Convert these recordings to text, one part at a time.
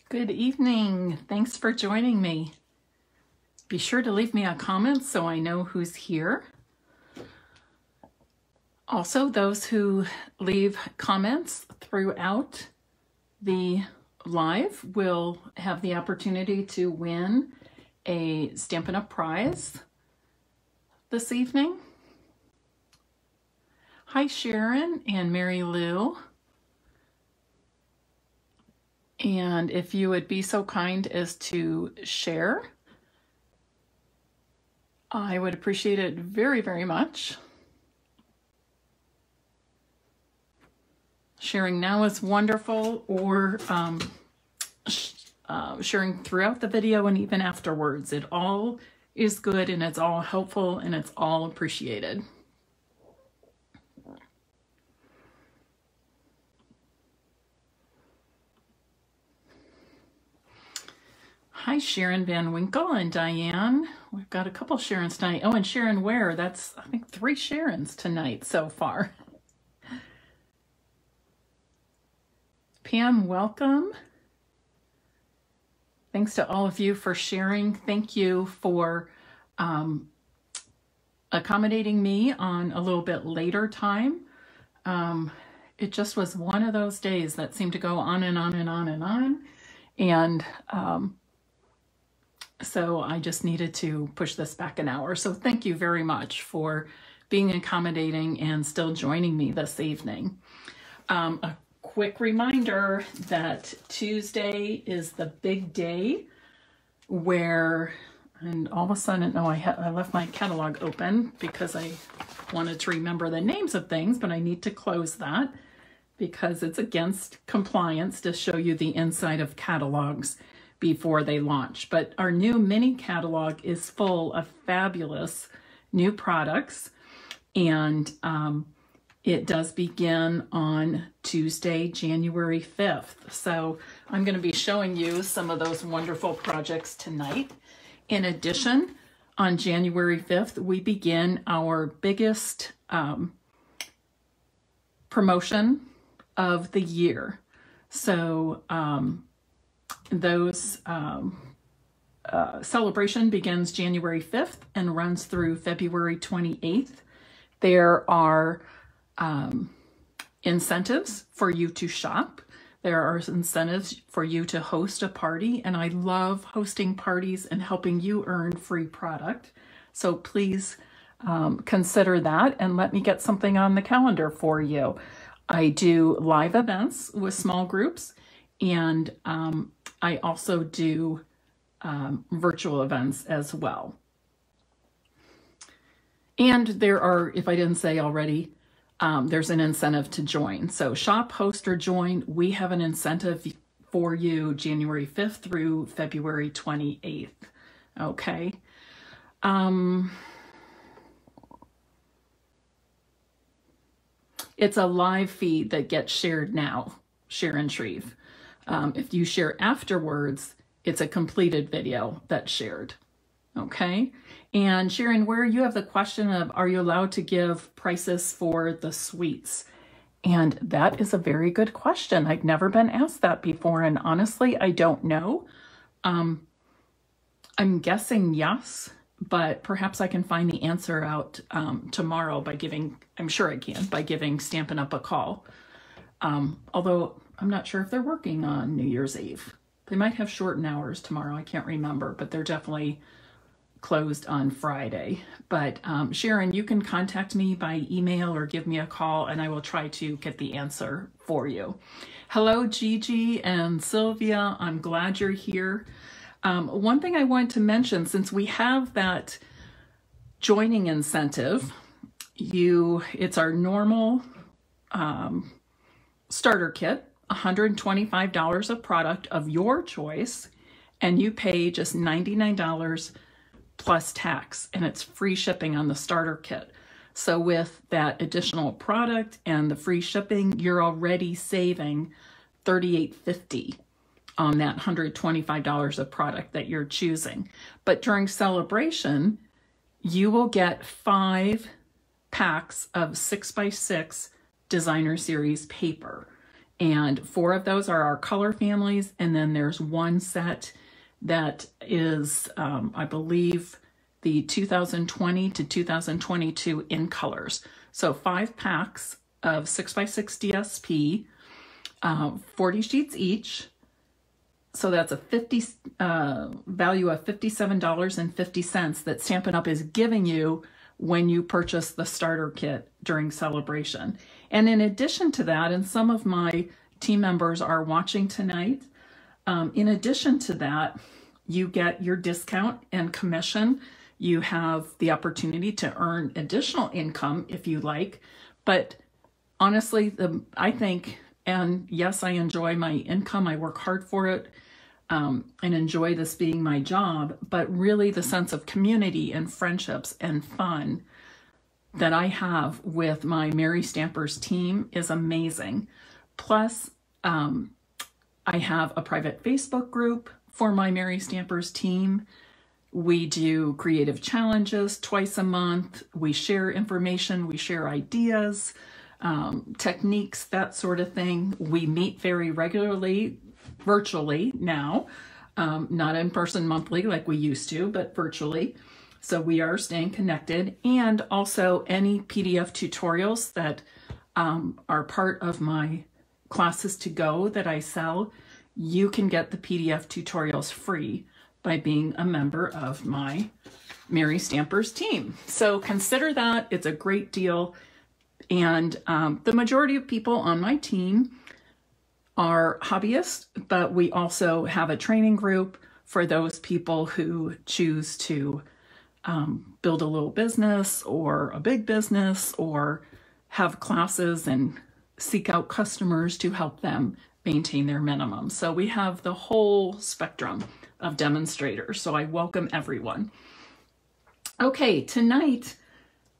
Good evening. Thanks for joining me. Be sure to leave me a comment so I know who's here. Also, those who leave comments throughout the live will have the opportunity to win a Stampin' Up! Prize this evening. Hi, Sharon and Mary Lou. And if you would be so kind as to share, I would appreciate it very, very much. Sharing now is wonderful, or sharing throughout the video and even afterwards. It all is good and it's all helpful and it's all appreciated. Hi, Sharon Van Winkle and Diane. We've got a couple Sharons tonight. Oh, and Sharon Ware. That's, I think, 3 Sharons tonight so far. Pam, welcome. Thanks to all of you for sharing. Thank you for accommodating me on a little bit later time. It just was one of those days that seemed to go on and on and on and on. And so I just needed to push this back an hour. So thank you very much for being accommodating and still joining me this evening. A quick reminder that Tuesday is the big day where, and all of a sudden, no, I left my catalog open because I wanted to remember the names of things, but I need to close that because it's against compliance to show you the inside of catalogs before they launch. But our new mini catalog is full of fabulous new products, and it does begin on Tuesday, January 5th. So I'm going to be showing you some of those wonderful projects tonight. In addition, on January 5th, we begin our biggest promotion of the year. So those celebration begins January 5th and runs through February 28th. There are incentives for you to shop. There are incentives for you to host a party, and I love hosting parties and helping you earn free product. So please consider that and let me get something on the calendar for you. I do live events with small groups, and I also do virtual events as well. And there are, if I didn't say already, there's an incentive to join. So shop, host, or join. We have an incentive for you January 5th through February 28th. Okay. It's a live feed that gets shared now, Share and Shreve. If you share afterwards, it's a completed video that's shared. Okay. And Sharon, where you have the question of, are you allowed to give prices for the suites? And that is a very good question. I've never been asked that before. And honestly, I don't know. I'm guessing yes, but perhaps I can find the answer out tomorrow by giving, I'm sure I can, by giving Stampin' Up! A call. Although I'm not sure if they're working on New Year's Eve. They might have shortened hours tomorrow. I can't remember, but they're definitely closed on Friday. But Sharon, you can contact me by email or give me a call and I will try to get the answer for you. Hello, Gigi and Sylvia. I'm glad you're here. One thing I wanted to mention, since we have that joining incentive, it's our normal starter kit, $125 of product of your choice, and you pay just $99 plus tax, and it's free shipping on the starter kit. So with that additional product and the free shipping, you're already saving $38.50 on that $125 of product that you're choosing. But during celebration, you will get 5 packs of 6x6 designer series paper. And 4 of those are our color families. And then there's one set that is, I believe, the 2020 to 2022 in colors. So 5 packs of 6x6 DSP, 40 sheets each. So that's a value of $57.50 that Stampin' Up! Is giving you when you purchase the starter kit during celebration. And in addition to that, and some of my team members are watching tonight, in addition to that, you get your discount and commission. You have the opportunity to earn additional income if you like. But honestly, I think, and yes, I enjoy my income. I work hard for it and enjoy this being my job. But really the sense of community and friendships and fun that I have with my Merry Stampers team is amazing. Plus, I have a private Facebook group for my Merry Stampers team. We do creative challenges twice a month. We share information, we share ideas, techniques, that sort of thing. We meet very regularly, virtually now, not in person monthly like we used to, but virtually. So we are staying connected. And also any PDF tutorials that are part of my classes to go that I sell, you can get the PDF tutorials free by being a member of my Merry Stampers team. So consider that. It's a great deal. And the majority of people on my team are hobbyists, but we also have a training group for those people who choose to build a little business or a big business or have classes and seek out customers to help them maintain their minimum. So we have the whole spectrum of demonstrators. So I welcome everyone. Okay, tonight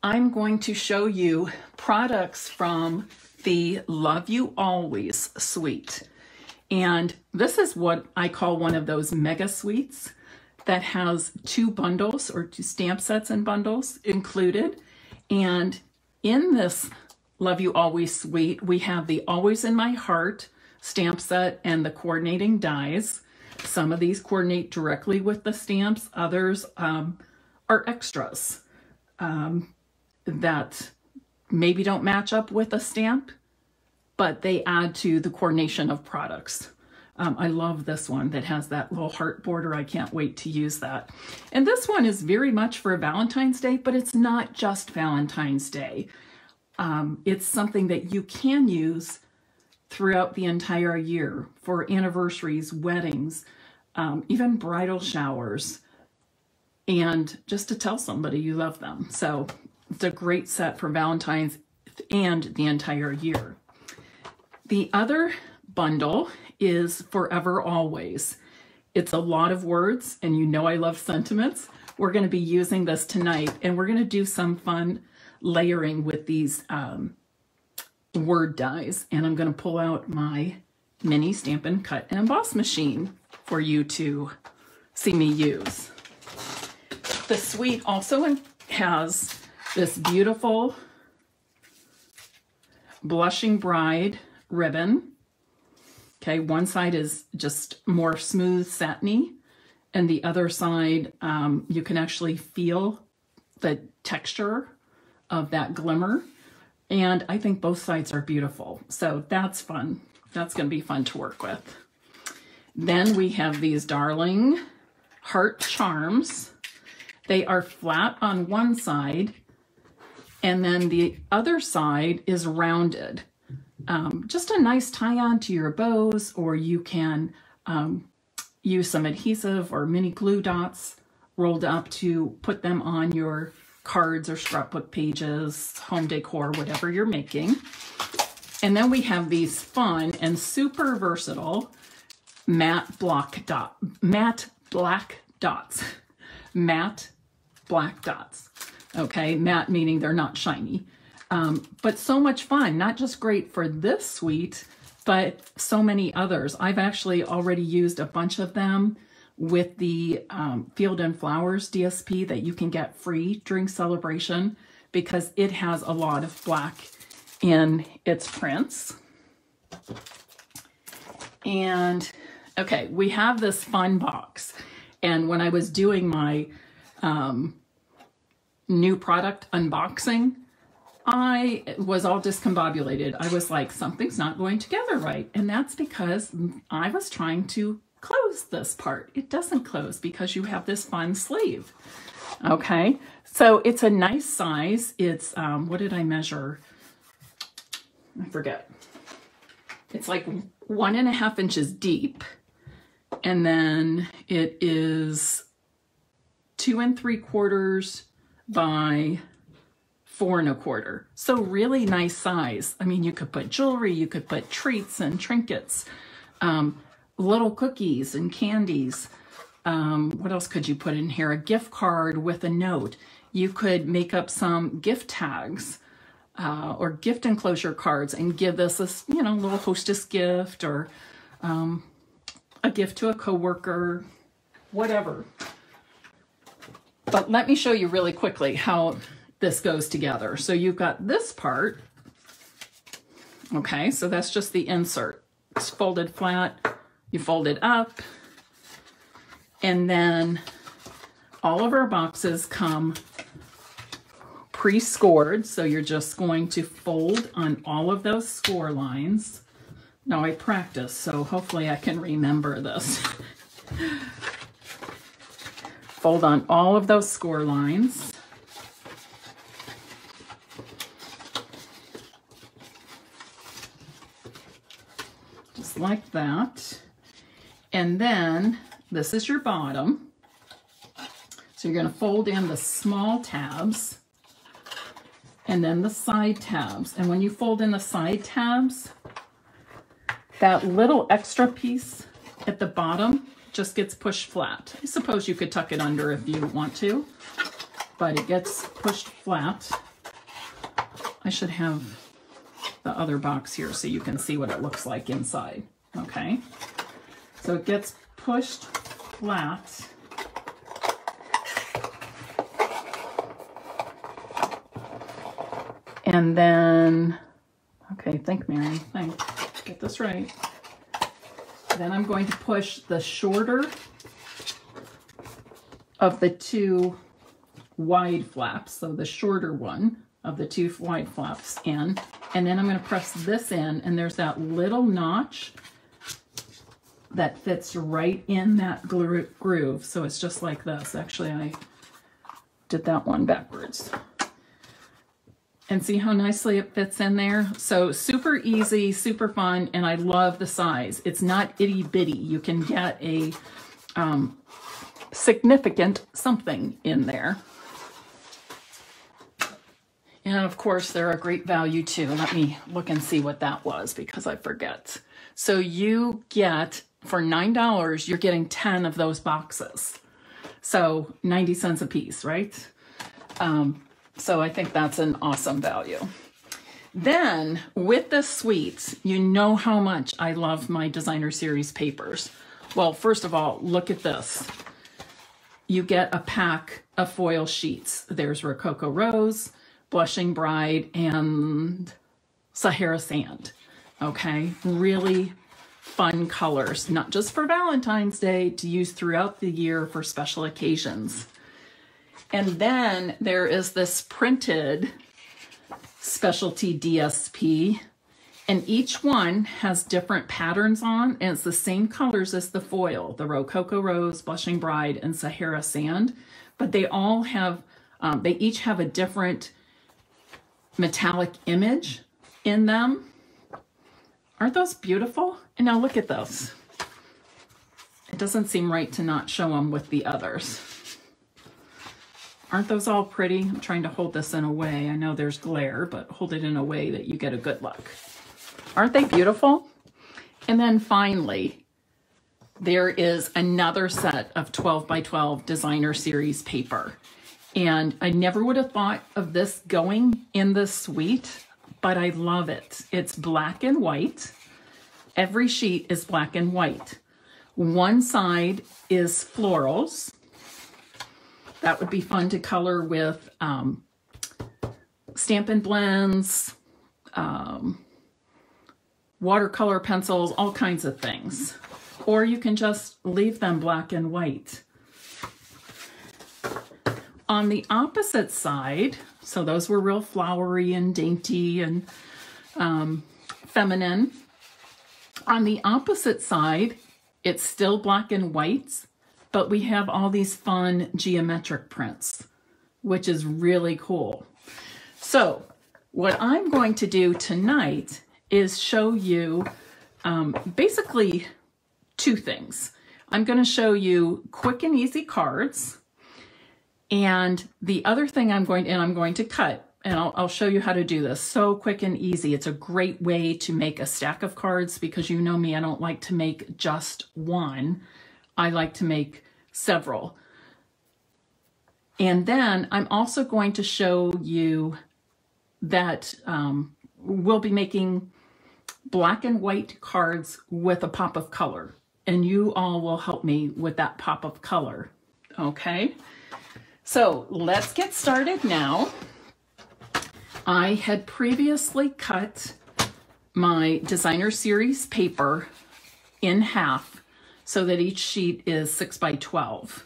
I'm going to show you products from the Love You Always suite. And this is what I call one of those mega suites that has 2 bundles or 2 stamp sets and bundles included. And in this Love You Always suite, we have the Always in My Heart stamp set and the coordinating dies. Some of these coordinate directly with the stamps. Others are extras that maybe don't match up with a stamp, but they add to the coordination of products. I love this one that has that little heart border. I can't wait to use that. And this one is very much for Valentine's Day, but it's not just Valentine's Day. It's something that you can use throughout the entire year for anniversaries, weddings, even bridal showers, and just to tell somebody you love them. So it's a great set for Valentine's and the entire year. The other bundle is Forever Always. It's a lot of words, and you know I love sentiments. We're going to be using this tonight, and we're going to do some fun layering with these word dies. And I'm going to pull out my mini Stampin' Cut and Emboss machine for you to see me use. The suite also has this beautiful Blushing Bride ribbon. Okay, one side is just more smooth satiny, and the other side you can actually feel the texture of that glimmer. And I think both sides are beautiful. So that's fun. That's going to be fun to work with. Then we have these darling heart charms. They are flat on one side, and then the other side is rounded. Just a nice tie-on to your bows, or you can use some adhesive or mini glue dots rolled up to put them on your cards or scrapbook pages, home decor, whatever you're making. And then we have these fun and super versatile matte black dots. Okay, matte meaning they're not shiny. But so much fun, not just great for this suite, but so many others. I've actually already used a bunch of them with the Field and Flowers DSP that you can get free during celebration because it has a lot of black in its prints. And okay, we have this fun box. And when I was doing my new product unboxing, I was all discombobulated. I was like, something's not going together right. And that's because I was trying to close this part. It doesn't close because you have this fun sleeve. Okay, so it's a nice size. It's, what did I measure? I forget. It's like 1.5 inches deep. And then it is 2 3/4 by 4 1/4. So really nice size. I mean, you could put jewelry, you could put treats and trinkets, little cookies and candies. What else could you put in here? A gift card with a note. You could make up some gift tags or gift enclosure cards and give this a, you know, little hostess gift or a gift to a coworker, whatever. But let me show you really quickly how this goes together. So you've got this part. Okay, so that's just the insert. It's folded flat. You fold it up. And then all of our boxes come pre-scored. So you're just going to fold on all of those score lines. Now I practice, so hopefully I can remember this. Fold on all of those score lines. Just like that. And then this is your bottom. So you're going to fold in the small tabs and then the side tabs. And when you fold in the side tabs, that little extra piece at the bottom just gets pushed flat. I suppose you could tuck it under if you want to, but it gets pushed flat. I should have the other box here so you can see what it looks like inside. Okay, so it gets pushed flat. And then, okay, think, Mary, think. Get this right. Then I'm going to push the shorter of the two wide flaps, so the shorter one of the two wide flaps in, and then I'm going to press this in, and there's that little notch that fits right in that groove. So it's just like this. Actually, I did that one backwards. And see how nicely it fits in there? So super easy, super fun, and I love the size. It's not itty bitty. You can get a significant something in there. And of course, they're a great value too. Let me look and see what that was because I forget. So you get, for $9, you're getting 10 of those boxes. So 90 cents a piece, right? So I think that's an awesome value. Then with the suites, you know how much I love my designer series papers. Well, first of all, look at this. You get a pack of foil sheets. There's Rococo Rose, Blushing Bride, and Sahara Sand. Okay, really fun colors, not just for Valentine's Day, to use throughout the year for special occasions. And then there is this printed specialty DSP, and each one has different patterns on, and it's the same colors as the foil, the Rococo Rose, Blushing Bride, and Sahara Sand, but they all have, they each have a different metallic image in them. Aren't those beautiful? And now look at this. It doesn't seem right to not show them with the others. Aren't those all pretty? I'm trying to hold this in a way. I know there's glare, but hold it in a way that you get a good look. Aren't they beautiful? And then finally, there is another set of 12 by 12 designer series paper. And I never would have thought of this going in the suite, but I love it. It's black and white. Every sheet is black and white. One side is florals. That would be fun to color with Stampin' blends, watercolor pencils, all kinds of things. Or you can just leave them black and white. On the opposite side, so those were real flowery and dainty and feminine. On the opposite side, it's still black and white, but we have all these fun geometric prints, which is really cool. So what I'm going to do tonight is show you basically two things. I'm going to show you quick and easy cards, and the other thing I'm going to cut, and I'll show you how to do this. So quick and easy. It's a great way to make a stack of cards, because you know me, I don't like to make just one. I like to make several. And then I'm also going to show you that we'll be making black and white cards with a pop of color, and you all will help me with that pop of color. Okay, so let's get started now. I had previously cut my designer series paper in half so that each sheet is 6 by 12.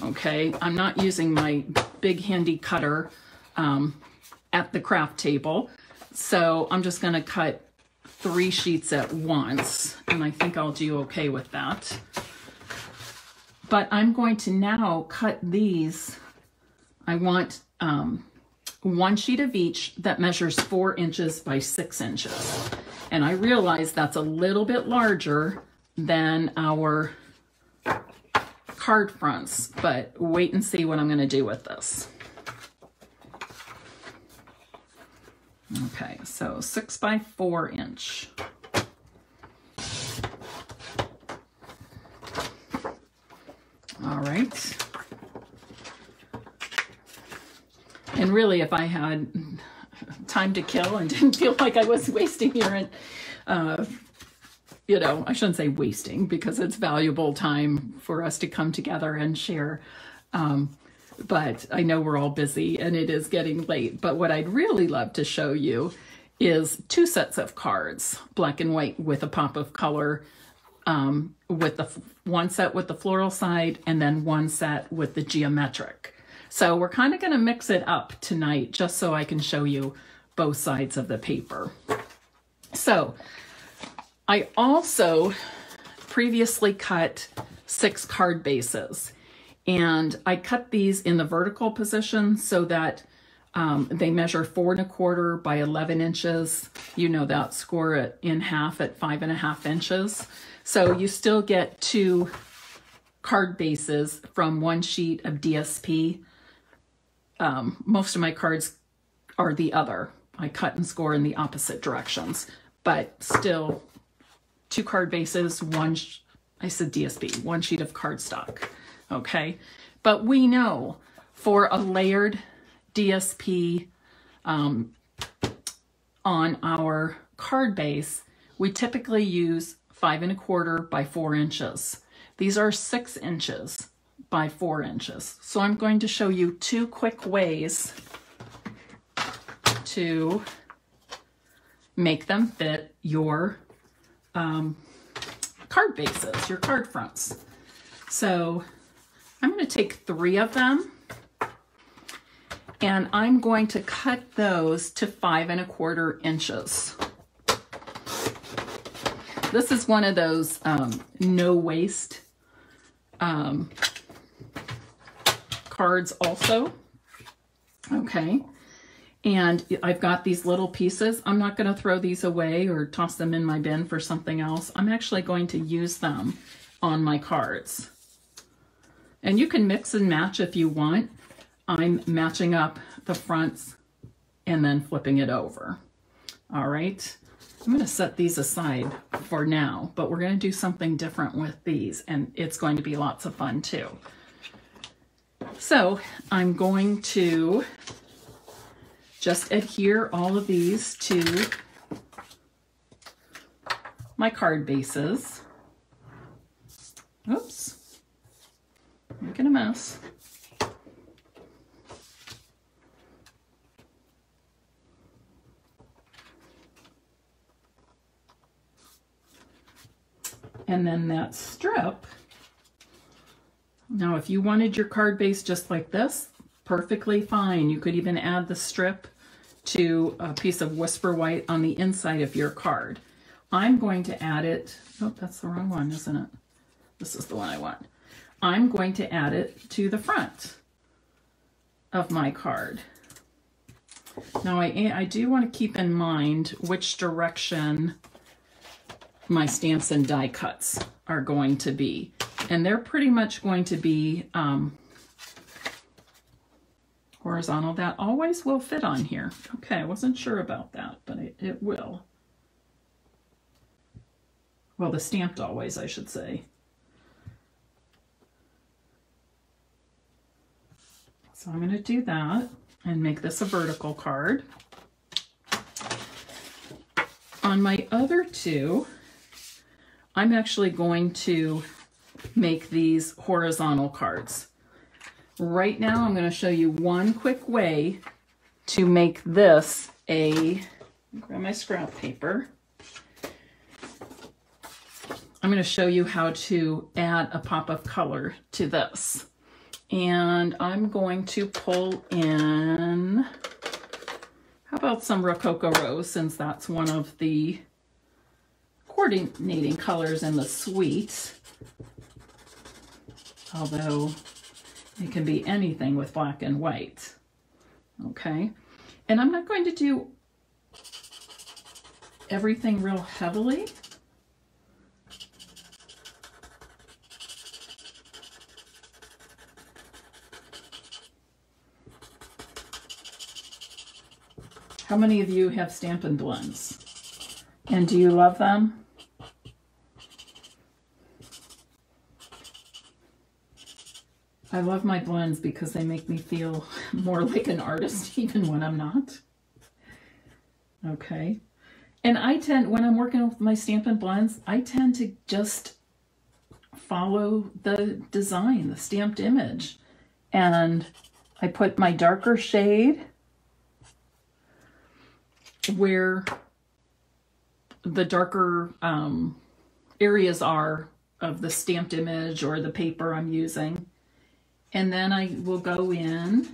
Okay, I'm not using my big handy cutter at the craft table, so I'm just going to cut 3 sheets at once, and I think I'll do okay with that. But I'm going to now cut these. I want 1 sheet of each that measures 4 inches by 6 inches. And I realize that's a little bit larger than our card fronts, but wait and see what I'm going to do with this. Okay, so 6 by 4 inch. All right. And really, if I had time to kill and didn't feel like I was wasting your, you know, I shouldn't say wasting, because it's valuable time for us to come together and share. But I know we're all busy and it is getting late. But what I'd really love to show you is 2 sets of cards, black and white with a pop of color, with the 1 set with the floral side and then 1 set with the geometric. So we're kind of going to mix it up tonight just so I can show you both sides of the paper. So I also previously cut 6 card bases, and I cut these in the vertical position so that they measure 4 1/4 by 11 inches. You know that, score it in half at 5 1/2 inches. So you still get 2 card bases from 1 sheet of DSP. Most of my cards are the other. I cut and score in the opposite directions, but still 2 card bases, I said DSP, 1 sheet of cardstock. Okay, but we know for a layered DSP on our card base, we typically use 5 1/4 by 4 inches. These are 6 inches by 4 inches. So I'm going to show you 2 quick ways to make them fit your card bases, your card fronts. So I'm going to take 3 of them, and I'm going to cut those to 5 1/4 inches. This is one of those no waste cards also. Okay, and I've got these little pieces. I'm not going to throw these away or toss them in my bin for something else. I'm actually going to use them on my cards. And you can mix and match if you want. I'm matching up the fronts and then flipping it over. All right, I'm going to set these aside for now, but we're going to do something different with these, and it's going to be lots of fun too. So I'm going to just adhere all of these to my card bases. Oops. Making a mess. And then that strip, now if you wanted your card base just like this, perfectly fine. You could even add the strip to a piece of Whisper White on the inside of your card. I'm going to add it, oh, that's the wrong one, isn't it? This is the one I want. I'm going to add it to the front of my card. Now I do want to keep in mind which direction my stamps and die cuts are going to be. And they're pretty much going to be horizontal. That always will fit on here. Okay, I wasn't sure about that, but it will. Well, the stamped always, I should say. So I'm going to do that and make this a vertical card. On my other two, I'm actually going to make these horizontal cards. Right now, I'm going to show you one quick way to make this grab my scrap paper. I'm going to show you how to add a pop of color to this. And I'm going to pull in, how about some Rococo Rose, since that's one of the coordinating colors in the suite. Although it can be anything with black and white. Okay, and I'm not going to do everything real heavily. How many of you have Stampin' blends? And do you love them? I love my blends because they make me feel more like an artist even when I'm not. Okay. And I tend, when I'm working with my Stampin' blends, I tend to just follow the design, the stamped image. And I put my darker shade where the darker areas are of the stamped image or the paper I'm using. And then I will go in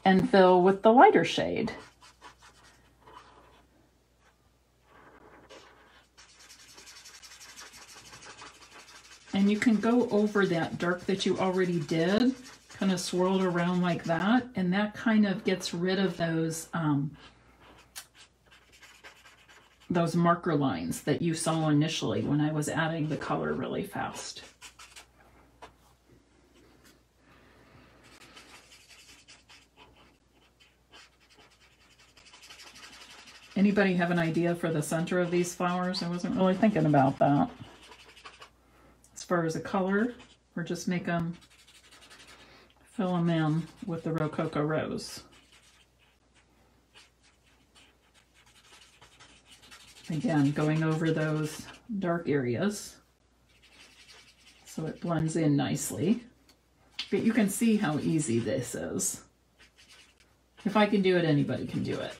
and fill with the lighter shade. And you can go over that dark that you already did, kind of swirl it around like that, and that kind of gets rid of those marker lines that you saw initially when I was adding the color really fast. Anybody have an idea for the center of these flowers? I wasn't really thinking about that. As far as the color, or just make them, fill them in with the Rococo Rose. Again, going over those dark areas so it blends in nicely. But you can see how easy this is. If I can do it, anybody can do it.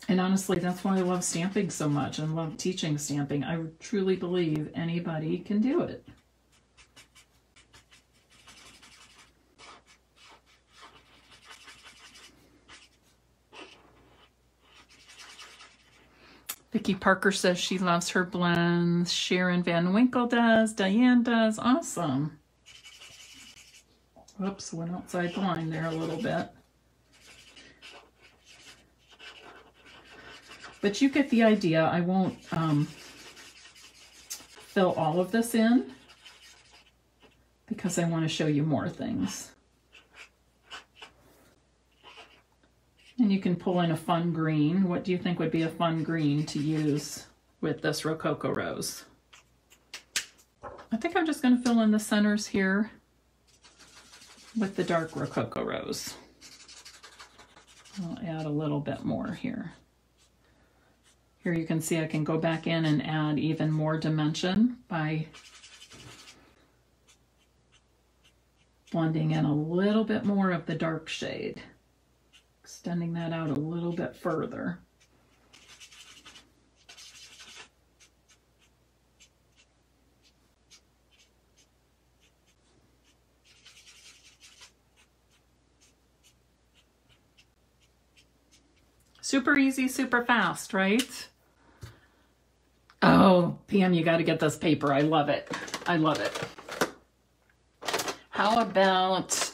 And honestly, that's why I love stamping so much and love teaching stamping. I truly believe anybody can do it. Vicki Parker says she loves her blends. Sharon Van Winkle does. Diane does. Awesome. Whoops, went outside the line there a little bit. But you get the idea. I won't fill all of this in because I want to show you more things. And you can pull in a fun green. What do you think would be a fun green to use with this Rococo Rose? I think I'm just going to fill in the centers here with the dark Rococo Rose. I'll add a little bit more here. Here you can see I can go back in and add even more dimension by blending in a little bit more of the dark shade. extending that out a little bit further. Super easy, super fast, right? Oh, Pam, you got to get this paper. I love it. I love it. How about,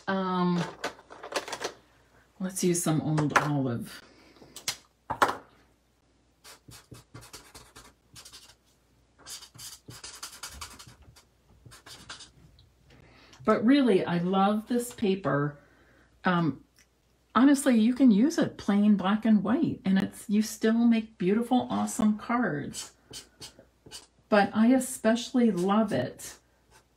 let's use some old olive. But really, I love this paper. Honestly, you can use it plain black and white, and you still make beautiful, awesome cards. But I especially love it,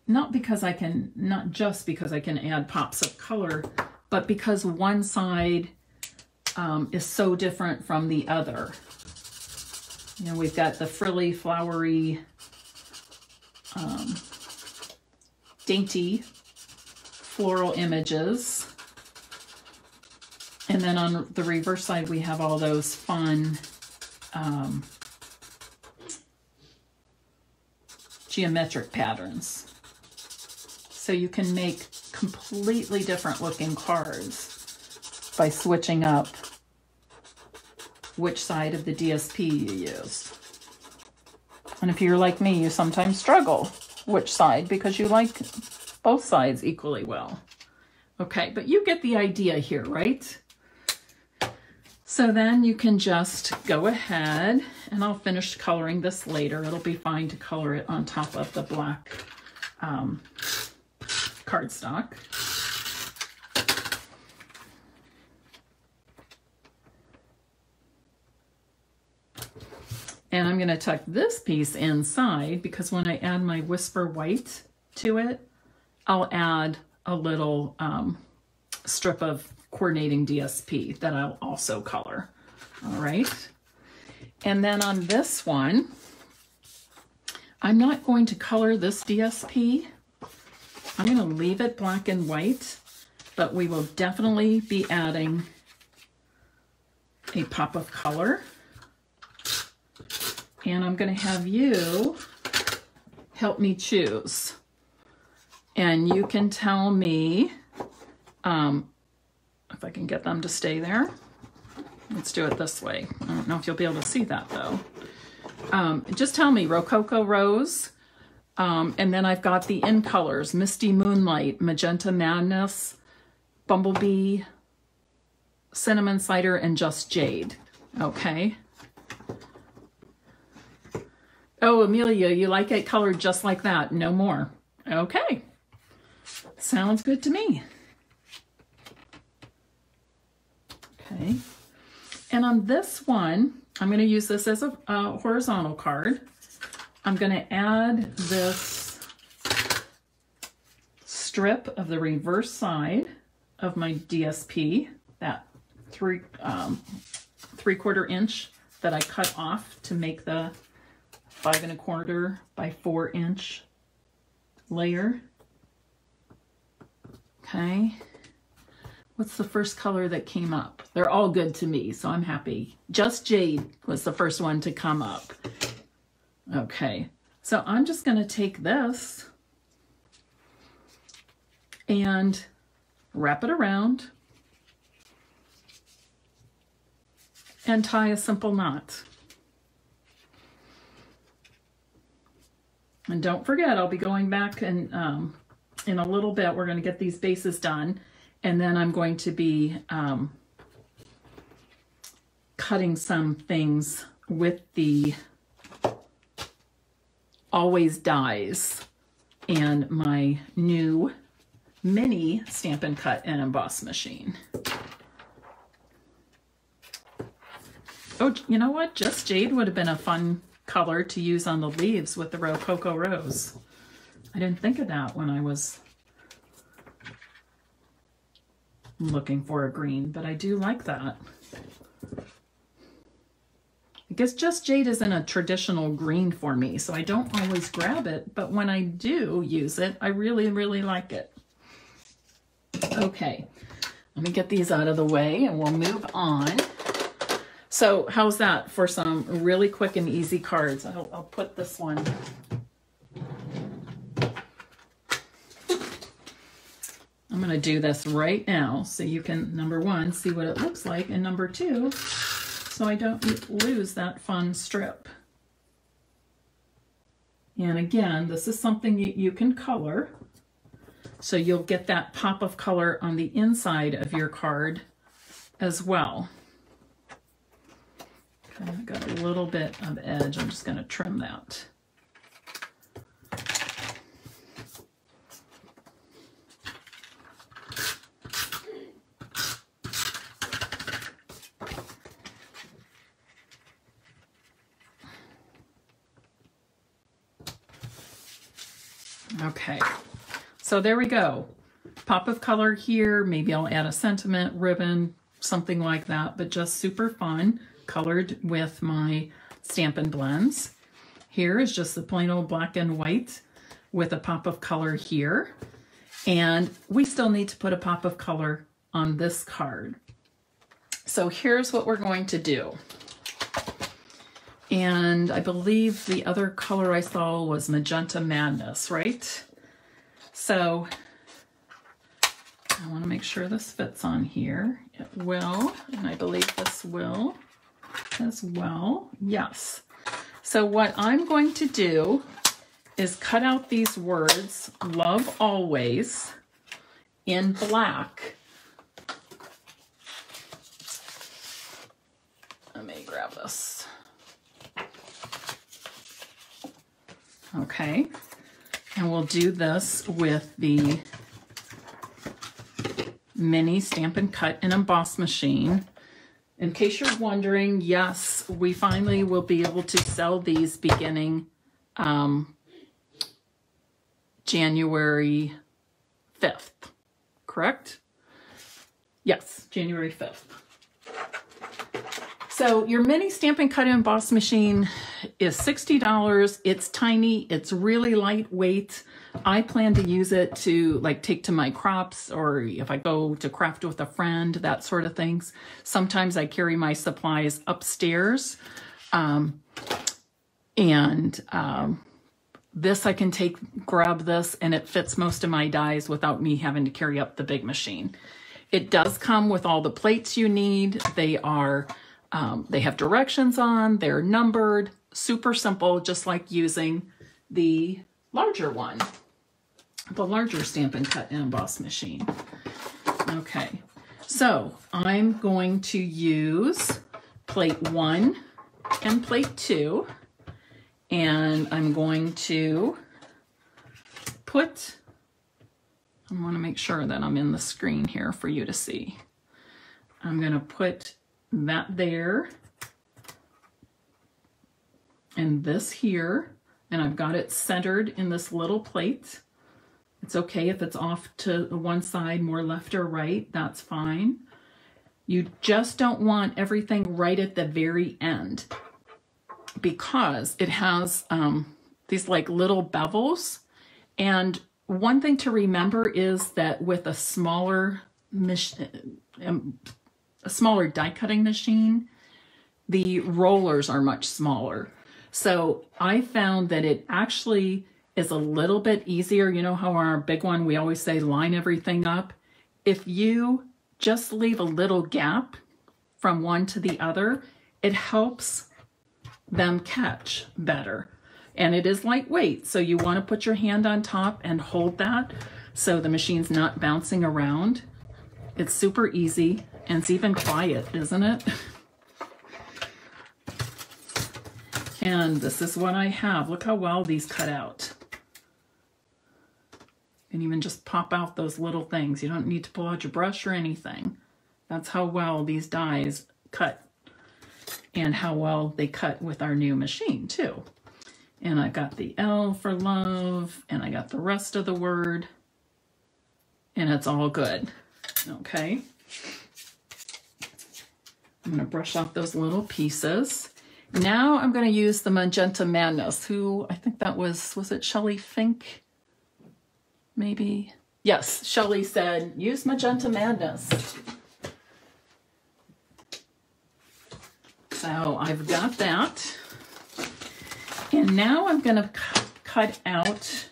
not just because I can add pops of color, but because one side is so different from the other. You know, we've got the frilly, flowery, dainty floral images. And then on the reverse side, we have all those fun geometric patterns. So you can make completely different looking cards by switching up which side of the DSP you use. And if you're like me, you sometimes struggle which side because you like both sides equally well. Okay, but you get the idea here, right? So then you can just go ahead, and I'll finish coloring this later. It'll be fine to color it on top of the black cardstock. And I'm going to tuck this piece inside because when I add my Whisper White to it, I'll add a little strip of coordinating DSP that I'll also color. All right. And then on this one, I'm not going to color this DSP. I'm going to leave it black and white, but we will definitely be adding a pop of color. And I'm going to have you help me choose. And you can tell me if I can get them to stay there. Let's do it this way. I don't know if you'll be able to see that though. Just tell me Rococo Rose. And then I've got the in colors, Misty Moonlight, Magenta Madness, Bumblebee, Cinnamon Cider, and Just Jade. Okay. Oh, Amelia, you like it colored just like that? No more. Okay. Sounds good to me. Okay. And on this one, I'm going to use this as a horizontal card. I'm going to add this strip of the reverse side of my DSP, that 3/4 inch that I cut off to make the 5 1/4 by 4 inch layer. Okay. What's the first color that came up? They're all good to me, so I'm happy. Just Jade was the first one to come up. Okay, so I'm just going to take this and wrap it around and tie a simple knot. And don't forget, I'll be going back and in a little bit, we're going to get these bases done. And then I'm going to be cutting some things with the Always Dies and my new mini Stampin' Cut and Emboss machine. Oh, you know what? Just Jade would have been a fun color to use on the leaves with the Rococo Rose. I didn't think of that when I was looking for a green, but I do like that. I guess Just Jade isn't a traditional green for me, so I don't always grab it, but when I do use it, I really, really like it. Okay, Let me get these out of the way and we'll move on. So how's that for some really quick and easy cards? I'll put this one. I'm going to do this right now so you can, number one, see what it looks like, and number two, so I don't lose that fun strip. And again, this is something you can color, so you'll get that pop of color on the inside of your card as well. Okay, I've got a little bit of edge. I'm just going to trim that. Okay, so there we go. Pop of color here. Maybe I'll add a sentiment ribbon, something like that, but just super fun, colored with my Stampin' blends. Here is just the plain old black and white with a pop of color here. And we still need to put a pop of color on this card. So here's what we're going to do. And I believe the other color I saw was Magenta Madness, right? So I want to make sure this fits on here. It will, and I believe this will as well. Yes. So what I'm going to do is cut out these words, love always, in black. Let me grab this. Okay, and we'll do this with the mini Stampin' Cut and Emboss machine. In case you're wondering, yes, we finally will be able to sell these beginning January 5th, correct? Yes, January 5th. So your mini Stampin' Cut and Emboss machine is $60. It's tiny, it's really lightweight. I plan to use it to take to my crops, or if I go to craft with a friend, that sort of things. Sometimes I carry my supplies upstairs. This I can grab this, and it fits most of my dies without me having to carry up the big machine. It does come with all the plates you need. They have directions on, they're numbered, super simple, just like using the larger one, the larger Stampin' Cut and Emboss machine. Okay, so I'm going to use plate 1 and plate 2, and I'm going to put, I want to make sure that I'm in the screen here for you to see. I'm going to put that there and this here, and I've got it centered in this little plate. It's okay if it's off to one side, more left or right, that's fine. You just don't want everything right at the very end, because it has these little bevels. And one thing to remember is that with a smaller die cutting machine, the rollers are much smaller. So I found that it actually is a little bit easier. You know how on our big one we always say line everything up? If you just leave a little gap from one to the other, it helps them catch better. And it is lightweight, so you want to put your hand on top and hold that so the machine's not bouncing around. It's super easy, and it's even quiet, isn't it? And this is what I have. Look how well these cut out. And even just pop out those little things. You don't need to pull out your brush or anything. That's how well these dies cut, and how well they cut with our new machine too. And I got the L for love, and I got the rest of the word, and it's all good. Okay. I'm going to brush off those little pieces. Now I'm going to use the Magenta Madness, who I think that was it Shelley Fink? Maybe. Yes, Shelley said, use Magenta Madness. So I've got that. And now I'm going to cut out,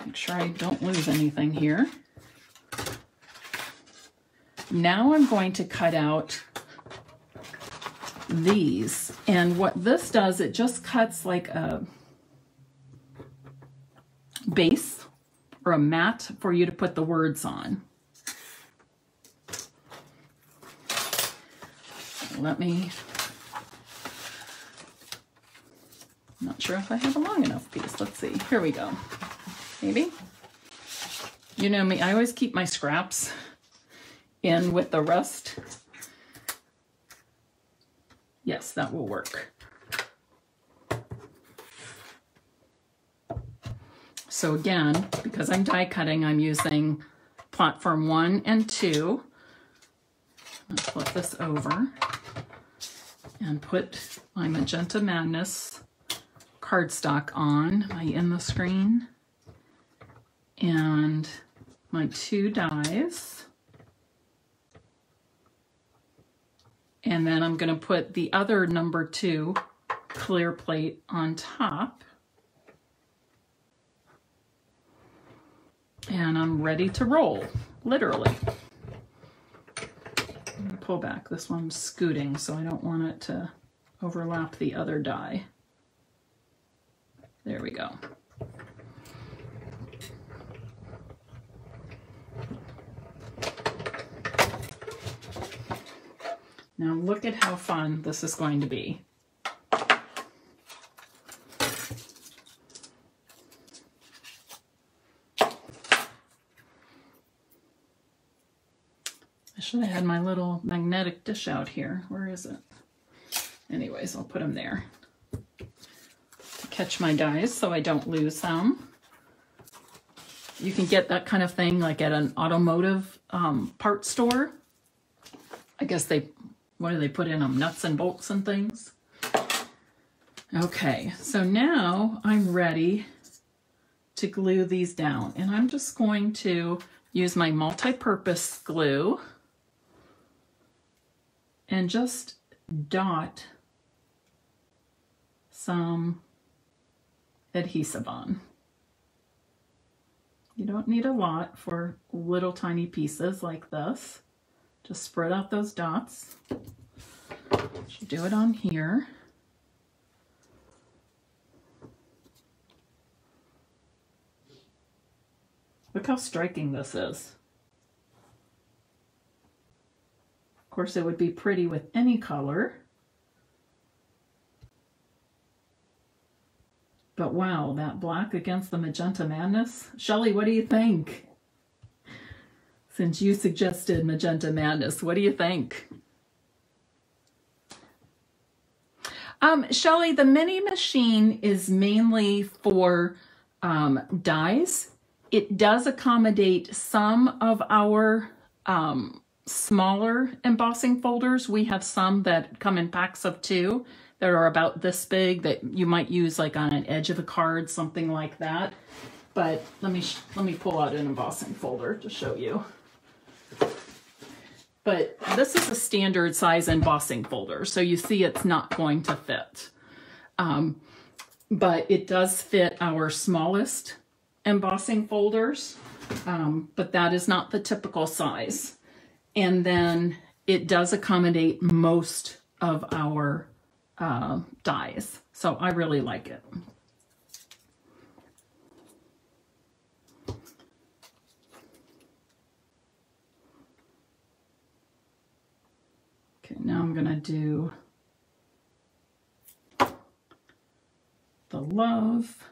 make sure I don't lose anything here. Now I'm going to cut out these. And what this does, it just cuts like a base or a mat for you to put the words on. Let me, I'm not sure if I have a long enough piece. Let's see. Here we go. Maybe. You know me, I always keep my scraps in with the rest. Yes, that will work. So again, because I'm die cutting, I'm using platform 1 and 2. Let's flip this over and put my Magenta Madness cardstock on, my in the screen, and my 2 dies. And then I'm going to put the other number 2 clear plate on top. And I'm ready to roll, literally. Pull back. This one's scooting, so I don't want it to overlap the other die. There we go. Now look at how fun this is going to be. I should have had my little magnetic dish out here. Where is it? Anyways, I'll put them there to catch my dies so I don't lose them. You can get that kind of thing like at an automotive part store. I guess what do they put in them? Nuts and bolts and things. Okay, so now I'm ready to glue these down. And I'm just going to use my multi-purpose glue and just dot some adhesive on. You don't need a lot for little tiny pieces like this. Just spread out those dots. Should do it on here. Look how striking this is. Of course, it would be pretty with any color. But wow, that black against the Magenta Madness. Shelley, what do you think? Since you suggested Magenta Madness, what do you think? Shelley, the mini machine is mainly for dies. It does accommodate some of our smaller embossing folders. We have some that come in packs of 2 that are about this big that you might use like on an edge of a card, something like that. But let me pull out an embossing folder to show you. But this is a standard size embossing folder, so you see it's not going to fit. But it does fit our smallest embossing folders, but that is not the typical size. And then it does accommodate most of our dies, so I really like it. Okay, now I'm going to do the love.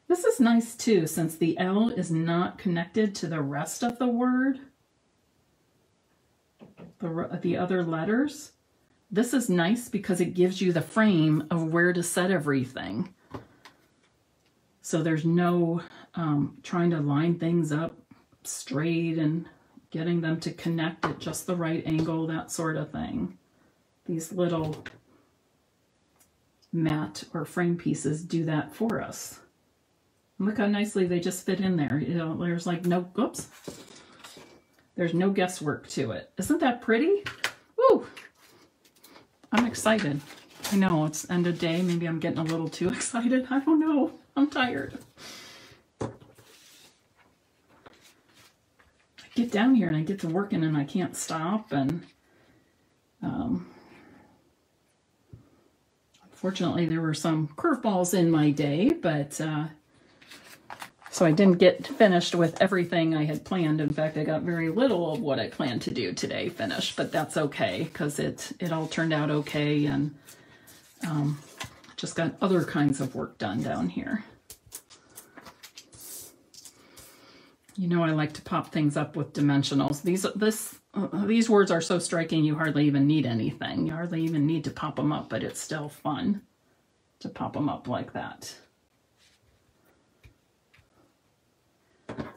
This is nice too, since the L is not connected to the rest of the word, the other letters. This is nice because it gives you the frame of where to set everything. So there's no trying to line things up straight and getting them to connect at just the right angle, that sort of thing. These little mat or frame pieces do that for us. Look how nicely they just fit in there. You know, there's like no, oops. There's no guesswork to it. Isn't that pretty? Woo! I'm excited. I know it's end of day. Maybe I'm getting a little too excited. I don't know. I'm tired. I get down here and I get to working and I can't stop. And unfortunately, there were some curveballs in my day, but so I didn't get finished with everything I had planned. In fact, I got very little of what I planned to do today finished, but that's okay because it all turned out okay, and just got other kinds of work done down here. You know I like to pop things up with dimensionals. These words are so striking you hardly even need anything. You hardly even need to pop them up, but it's still fun to pop them up like that. Not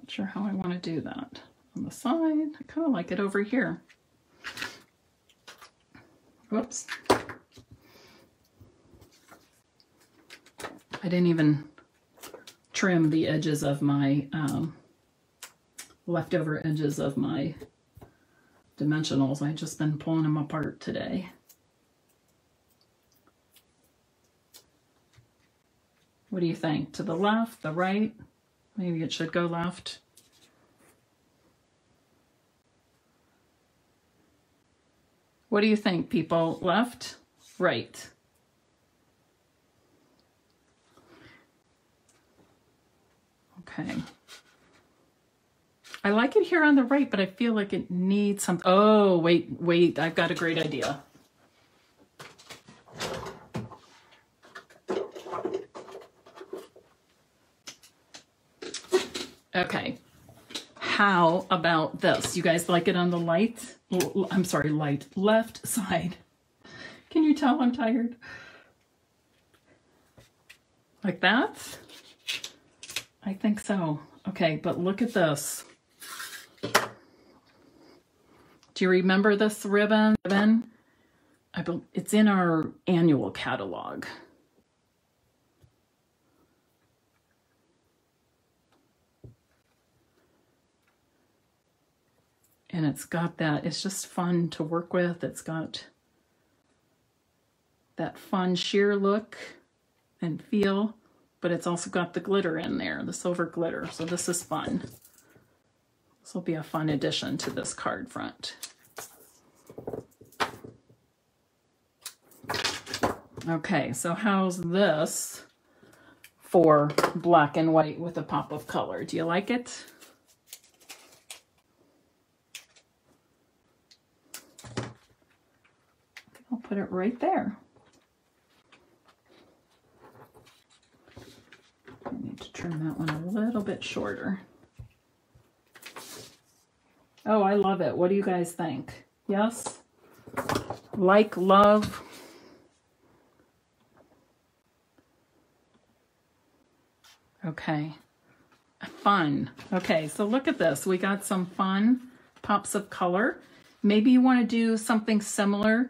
sure how I want to do that. On the side, I kind of like it over here. Whoops. I didn't even trim the edges of my leftover edges of my dimensionals. I've just been pulling them apart today. What do you think? To the left, the right? Maybe it should go left. What do you think, people? Left? Right? Okay. I like it here on the right, but I feel like it needs some... Oh, wait, I've got a great idea. Okay. How about this? You guys like it on the light? I'm sorry, left side. Can you tell I'm tired? Like that? I think so. Okay, but look at this. Do you remember this ribbon? It's in our annual catalog. And it's got that, it's just fun to work with. It's got that fun sheer look and feel, but it's also got the glitter in there, the silver glitter. So this is fun. This will be a fun addition to this card front. Okay, so how's this for black and white with a pop of color? Do you like it? I'll put it right there. I need to trim that one a little bit shorter. Oh, I love it. What do you guys think? Yes? Like, love? Okay. Fun. Okay, so look at this. We got some fun pops of color. Maybe you want to do something similar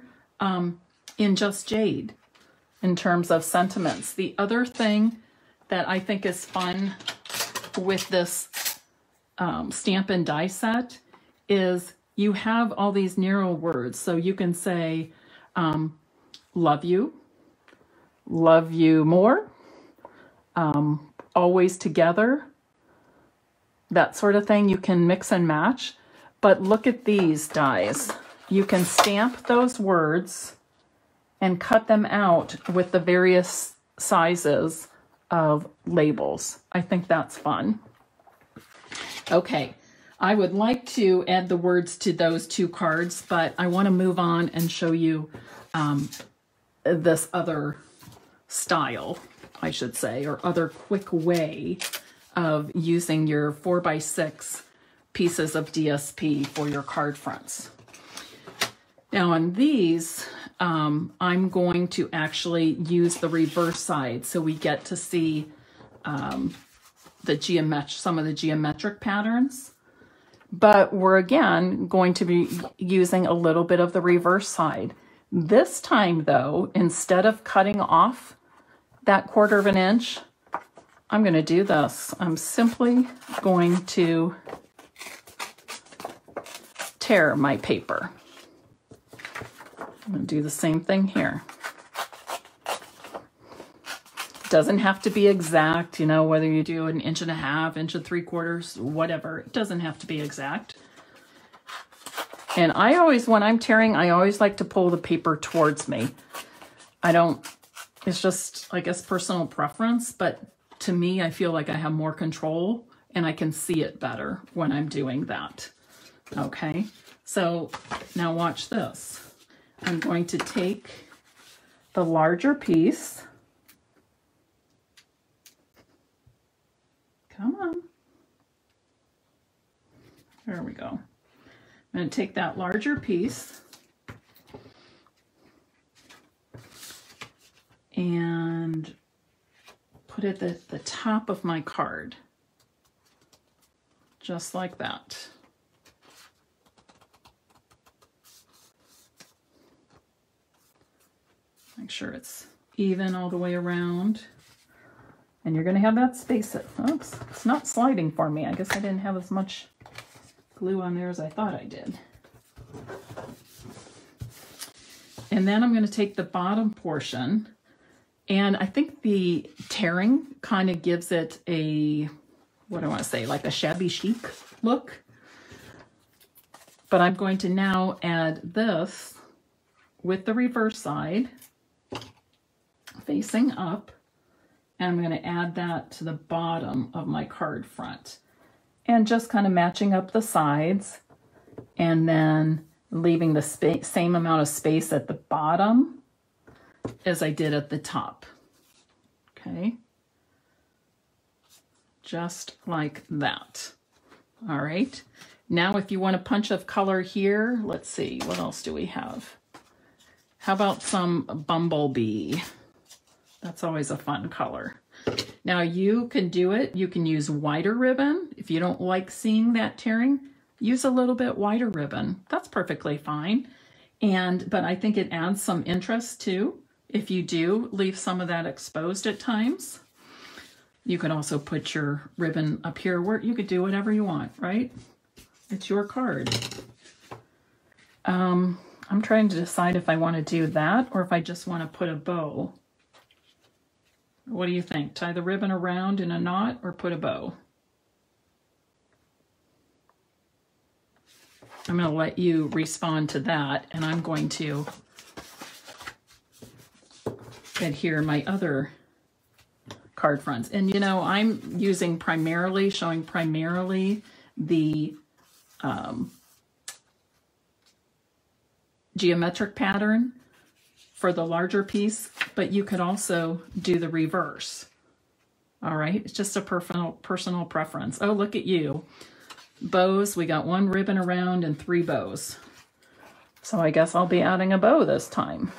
in Just Jade in terms of sentiments. The other thing that I think is fun with this Stampin' die set is you have all these narrow words. So you can say love you more, always together, that sort of thing. You can mix and match. But look at these dies. You can stamp those words and cut them out with the various sizes of labels. I think that's fun. Okay, I would like to add the words to those two cards, but I want to move on and show you this other style, I should say, or other quick way of using your 4x6 pieces of DSP for your card fronts. Now on these, I'm going to actually use the reverse side so we get to see some of the geometric patterns. But we're again going to be using a little bit of the reverse side. This time though, instead of cutting off that 1/4 of an inch, I'm going to do this. I'm simply going to tear my paper. I'm going to do the same thing here. It doesn't have to be exact, you know, whether you do 1.5 inches, 1 3/4, whatever. It doesn't have to be exact. And I always, when I'm tearing, I always like to pull the paper towards me. It's just, I guess, personal preference, but to me, I feel like I have more control and I can see it better when I'm doing that. Okay, so now watch this. I'm going to take the larger piece. Come on. There we go. I'm going to take that larger piece and put it at the top of my card, just like that. Make sure it's even all the way around. And you're going to have that space. Oops, it's not sliding for me. I guess I didn't have as much glue on there as I thought I did. And then I'm going to take the bottom portion, and I think the tearing kind of gives it a, what do I want to say, like a shabby chic look. But I'm going to now add this with the reverse side facing up, and I'm going to add that to the bottom of my card front, and just kind of matching up the sides, and then leaving the same amount of space at the bottom as I did at the top. Okay, just like that. All right, now if you want a punch of color here, let's see, what else do we have? How about some bumblebee? That's always a fun color. Now you can do it, you can use wider ribbon. If you don't like seeing that tearing, use a little bit wider ribbon. That's perfectly fine. But I think it adds some interest too. If you do leave some of that exposed at times, you could also put your ribbon up here where you could do whatever you want, right? It's your card. I'm trying to decide if I want to do that or if I just want to put a bow. What do you think? Tie the ribbon around in a knot or put a bow? I'm going to let you respond to that, and I'm going to adhere my other card fronts. And you know, I'm using showing primarily the geometric pattern for the larger piece, but you could also do the reverse. All right, it's just a personal preference. Oh, look at you. Bows, we got 1 ribbon around and 3 bows. So I guess I'll be adding a bow this time.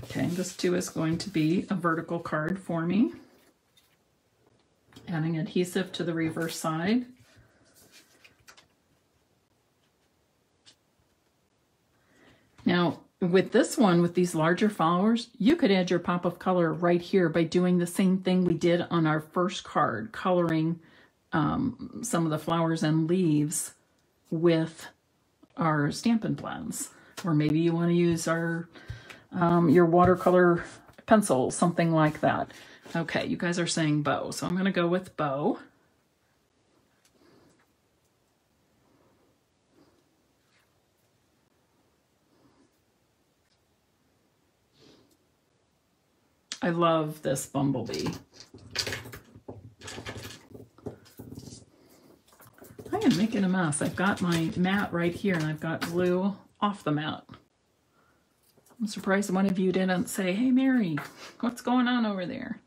Okay, this too is going to be a vertical card for me. Adding adhesive to the reverse side. Now, with this one, with these larger flowers, you could add your pop of color right here by doing the same thing we did on our first card, coloring some of the flowers and leaves with our Stampin' blends. Or maybe you want to use our your watercolor pencil, something like that. Okay, you guys are saying bow, so I'm going to go with bow. I love this bumblebee. I am making a mess. I've got my mat right here and I've got glue off the mat. I'm surprised one of you didn't say, "Hey Mary, what's going on over there?"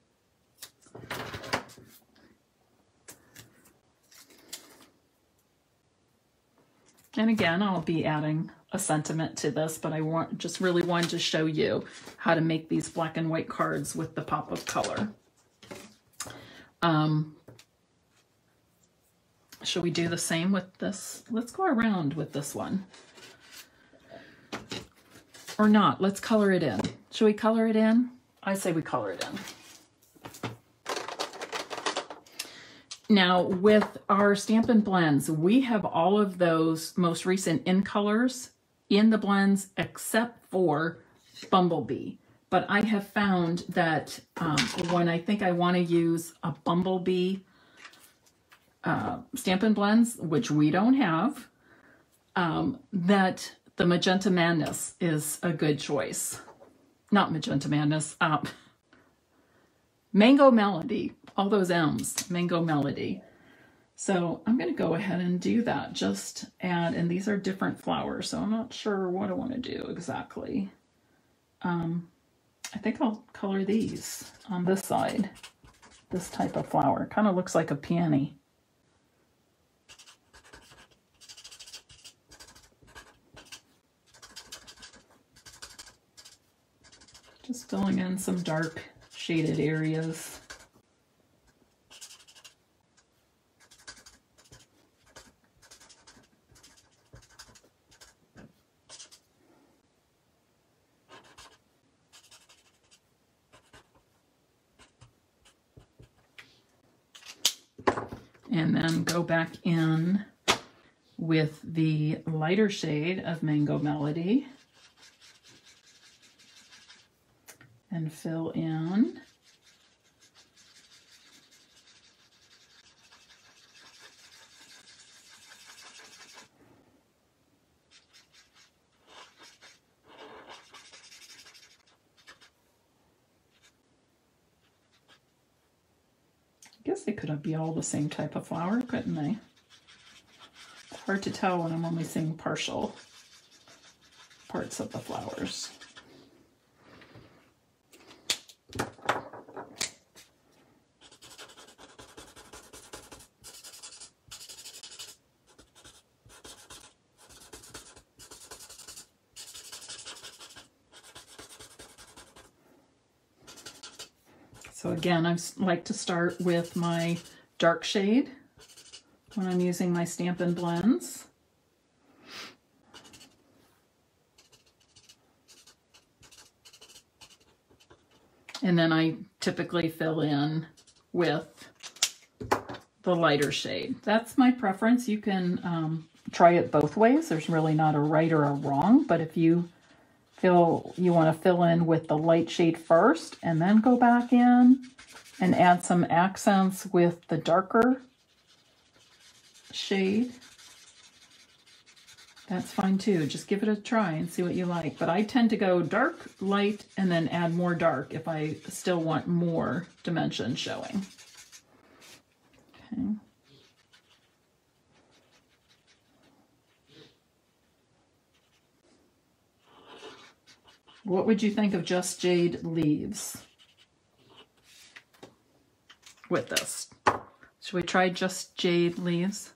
And again, I'll be adding a sentiment to this, but I just really wanted to show you how to make these black and white cards with the pop of color. Should we do the same with this? Let's go around with this one. Or not, let's color it in. Should we color it in? I say we color it in. Now with our Stampin' blends, we have all of those most recent in colors in the blends except for Bumblebee. But I have found that when I think I want to use a Bumblebee Stampin' blends, which we don't have, that the Magenta Madness is a good choice. Not Magenta Madness, Mango Melody, all those M's, Mango Melody. So I'm going to go ahead and do that. Just add, and these are different flowers, so I'm not sure what I want to do exactly. I think I'll color these on this side. This type of flower. Kind of looks like a peony. Just filling in some dark shaded areas. And then go back in with the lighter shade of Mango Melody and fill in. I guess they could be all the same type of flower, couldn't they? It's hard to tell when I'm only seeing partial parts of the flowers. So again, I like to start with my dark shade when I'm using my Stampin' blends. And then I typically fill in with the lighter shade. That's my preference. You can try it both ways. There's really not a right or a wrong, but if you feel you want to fill in with the light shade first and then go back in and add some accents with the darker shade, that's fine too. Just give it a try and see what you like. But I tend to go dark, light, and then add more dark if I still want more dimension showing. Okay. What would you think of Just Jade leaves with this? Should we try Just Jade leaves?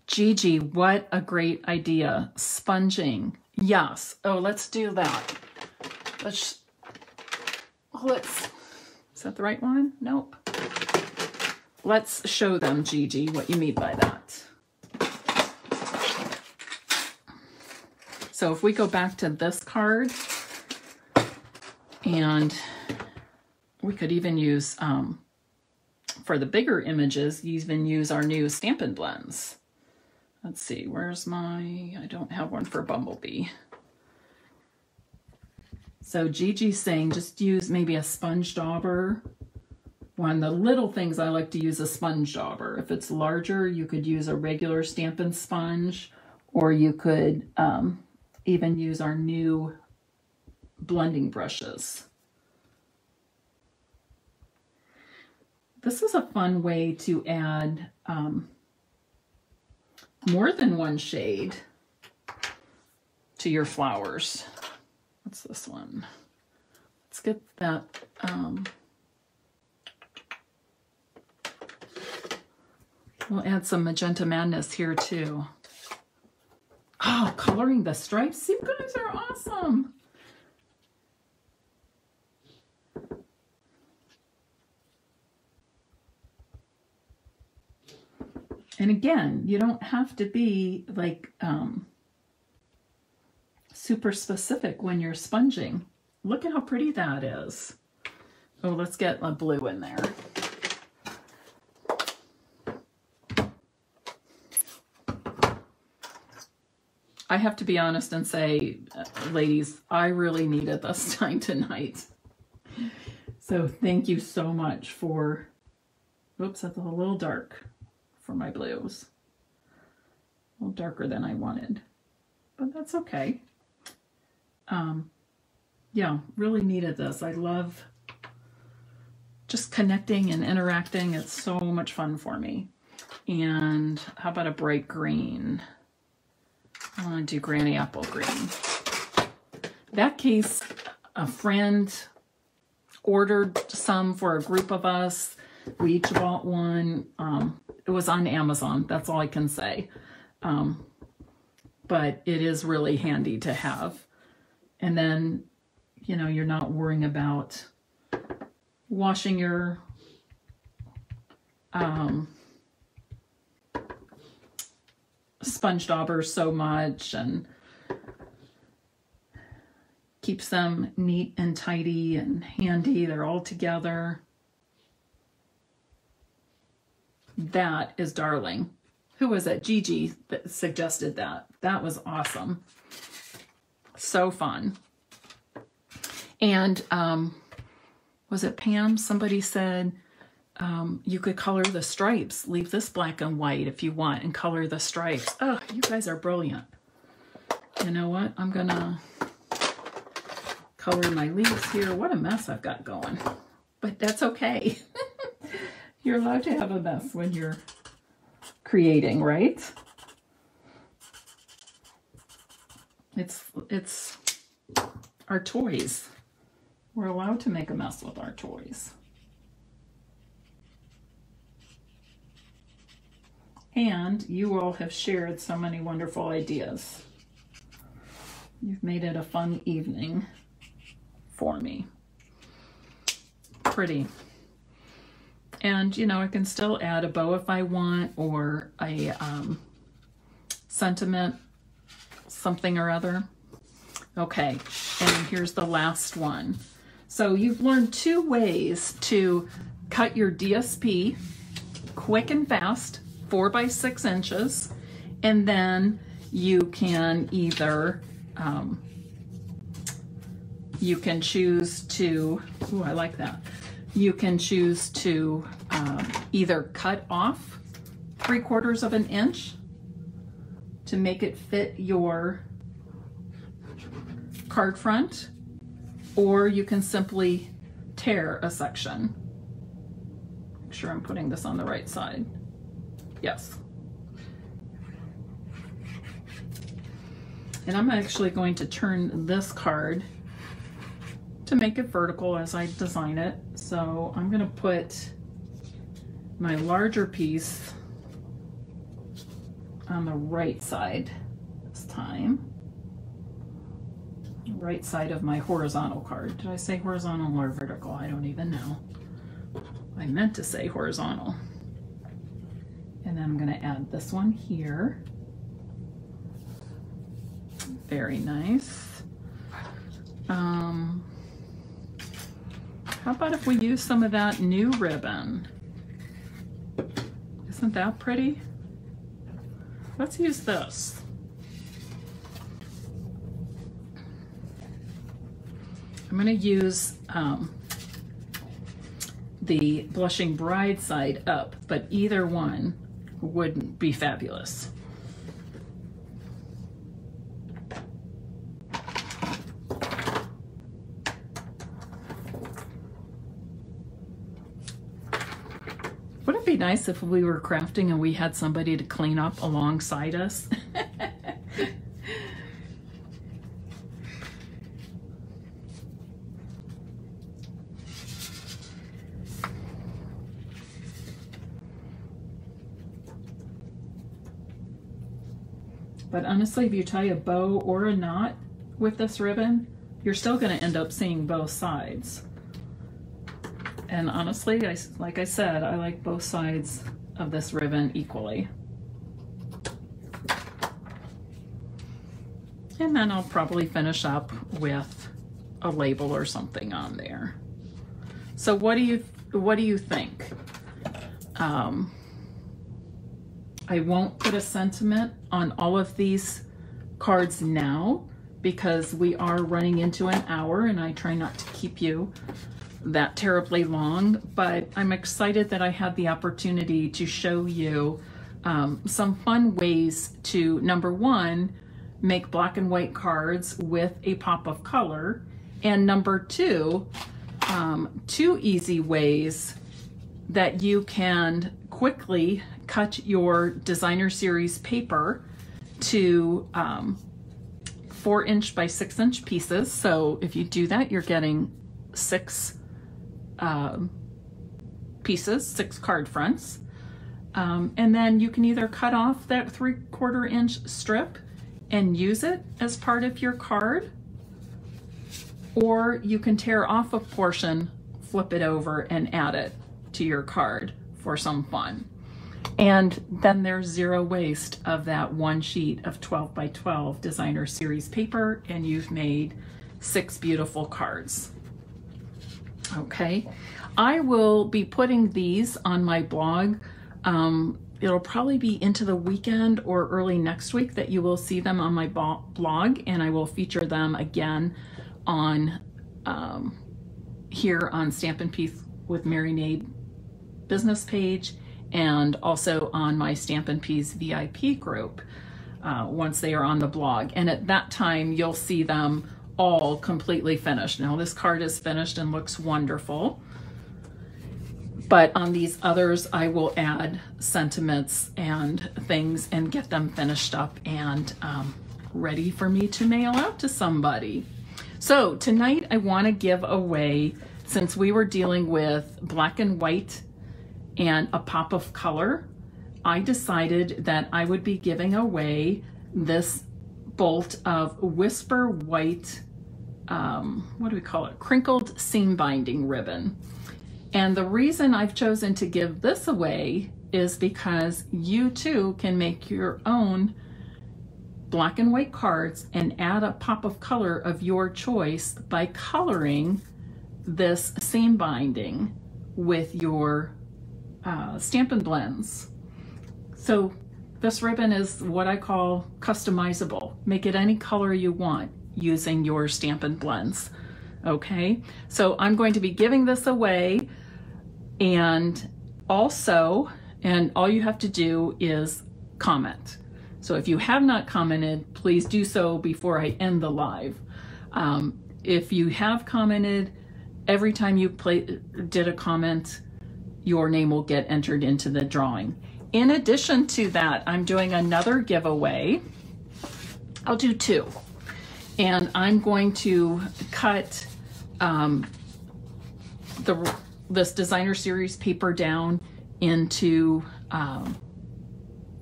Gigi, what a great idea. Sponging. Yes. Oh, let's do that. Let's, is that the right one? Nope. Let's show them, Gigi, what you mean by that. So if we go back to this card, and we could even use, for the bigger images, even use our new Stampin' blends. Let's see, where's my, I don't have one for Bumblebee. So Gigi's saying just use maybe a sponge dauber. One of the little things I like to use a sponge dauber. If it's larger, you could use a regular Stampin' sponge, or you could even use our new blending brushes. This is a fun way to add more than one shade to your flowers. What's this one? Let's get that. We'll add some Magenta Madness here too. Oh, coloring the stripes. You guys are awesome. And again, you don't have to be like super specific when you're sponging. Look at how pretty that is. Oh, let's get a blue in there. I have to be honest and say, ladies, I really needed this time tonight. So thank you so much for, oops, that's a little dark for my blues. A little darker than I wanted, but that's okay. Yeah, really needed this. I love just connecting and interacting. It's so much fun for me. And how about a bright green? I want to do Granny Apple Green. That case, a friend ordered some for a group of us. We each bought one. It was on Amazon. That's all I can say. But it is really handy to have. And then, you know, you're not worrying about washing your sponge daubers so much, and keeps them neat and tidy and handy. They're all together. That is darling. Who was it? Gigi that suggested that. That was awesome. So fun. And was it Pam? Somebody said you could color the stripes. Leave this black and white if you want and color the stripes. Oh, you guys are brilliant. You know what? I'm gonna color my leaves here. What a mess I've got going. But that's okay. You're allowed to have a mess when you're creating, right? It's our toys. We're allowed to make a mess with our toys. And you all have shared so many wonderful ideas. You've made it a fun evening for me. Pretty. And, you know, I can still add a bow if I want, or a sentiment, something or other. Okay, and here's the last one. So you've learned 2 ways to cut your DSP quick and fast, 4 by 6 inches, and then you can either, you can choose to, ooh, I like that. You can choose to either cut off 3/4 of an inch to make it fit your card front, or you can simply tear a section. Make sure I'm putting this on the right side. Yes. And I'm actually going to turn this card to make it vertical as I design it. So I'm going to put my larger piece on the right side this time. Right side of my horizontal card. Did I say horizontal or vertical? I don't even know. I meant to say horizontal. And then I'm going to add this one here. Very nice. How about if we use some of that new ribbon? Isn't that pretty? Let's use this. I'm going to use the Blushing Bride side up, but either one would be fabulous. Would it be nice if we were crafting and we had somebody to clean up alongside us? But honestly, if you tie a bow or a knot with this ribbon, you're still going to end up seeing both sides. And honestly, like I said, I like both sides of this ribbon equally. And then I'll probably finish up with a label or something on there. So what do you think? I won't put a sentiment on all of these cards now because we are running into an hour and I try not to keep you that terribly long, but I'm excited that I had the opportunity to show you some fun ways to, number one, make black and white cards with a pop of color, and number two, two easy ways that you can quickly cut your designer series paper to 4" by 6" pieces. So if you do that, you're getting 6 pieces, 6 card fronts. And then you can either cut off that 3/4 inch strip and use it as part of your card, or you can tear off a portion, flip it over, and add it to your card for some fun. And then there's zero waste of that one sheet of 12 by 12 designer series paper, and you've made 6 beautiful cards. Okay, I will be putting these on my blog. It'll probably be into the weekend or early next week that you will see them on my blog, and I will feature them again on here on Stampin' Piece with Mary Knabe business page, and also on my Stampin' Piece VIP group once they are on the blog. And at that time, you'll see them all completely finished. Now this card is finished and looks wonderful, but on these others, I will add sentiments and things and get them finished up and ready for me to mail out to somebody. So tonight I want to give away, since we were dealing with black and white and a pop of color, I decided that I would be giving away this bolt of Whisper White, what do we call it? Crinkled seam binding ribbon. And the reason I've chosen to give this away is because you too can make your own black and white cards and add a pop of color of your choice by coloring this seam binding with your Stampin' blends. So this ribbon is what I call customizable. Make it any color you want using your Stampin' blends. Okay, so I'm going to be giving this away, and also, and all you have to do is comment. So if you have not commented, please do so before I end the live. If you have commented, every time you did a comment, your name will get entered into the drawing. In addition to that, I'm doing another giveaway. I'll do 2. And I'm going to cut this designer series paper down into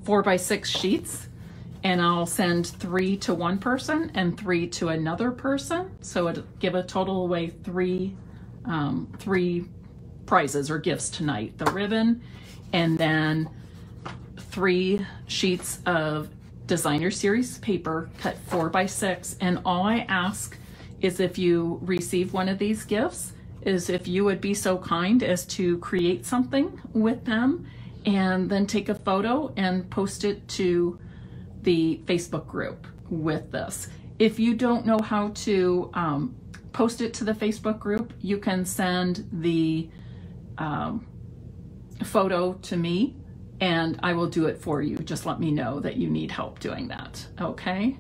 4 by 6 sheets, and I'll send 3 to one person and 3 to another person. So it'll give a total away 3 prizes or gifts tonight: the ribbon, and then 3 sheets of designer series paper cut 4 by 6. And all I ask is, if you receive one of these gifts, is if you would be so kind as to create something with them and then take a photo and post it to the Facebook group with this. If you don't know how to post it to the Facebook group, you can send the photo to me and I will do it for you. Just let me know that you need help doing that, okay?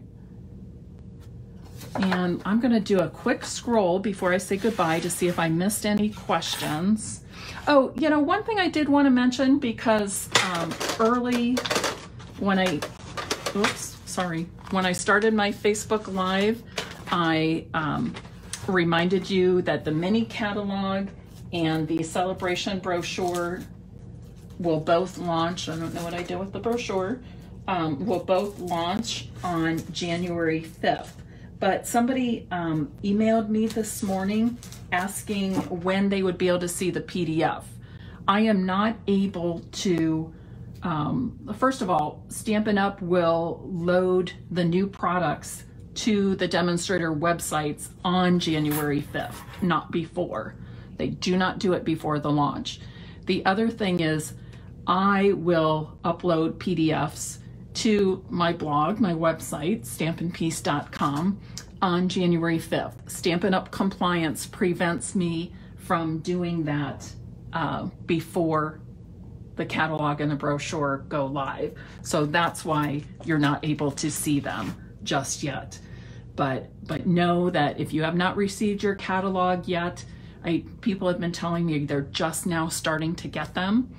And I'm gonna do a quick scroll before I say goodbye to see if I missed any questions. Oh, you know, one thing I did want to mention, because early when I started my Facebook Live, I reminded you that the mini catalog and the celebration brochure will both launch. I don't know what I did with the brochure. Will both launch on January 5th. But somebody emailed me this morning asking when they would be able to see the PDF. I am not able to, first of all, Stampin' Up! Will load the new products to the demonstrator websites on January 5th, not before. They do not do it before the launch. The other thing is I will upload PDFs to my blog, my website, stampinpeace.com, on January 5th. Stampin' Up! Compliance prevents me from doing that before the catalog and the brochure go live. So that's why you're not able to see them just yet. But know that if you have not received your catalog yet, people have been telling me they're just now starting to get them.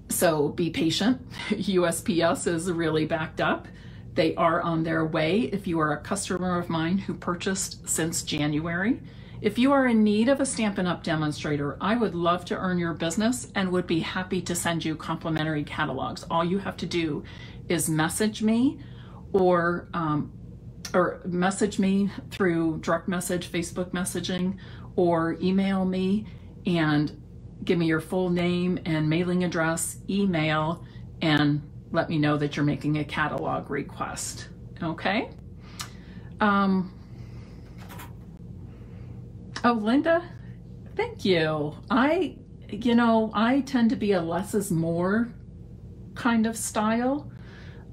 So be patient. USPS is really backed up. They are on their way if you are a customer of mine who purchased since January. If you are in need of a Stampin' Up! Demonstrator, I would love to earn your business and would be happy to send you complimentary catalogs. All you have to do is message me or message me through direct message, Facebook messaging, or email me and give me your full name and mailing address, email, and let me know that you're making a catalog request. Okay? Oh, Linda, thank you. I tend to be a less is more kind of style.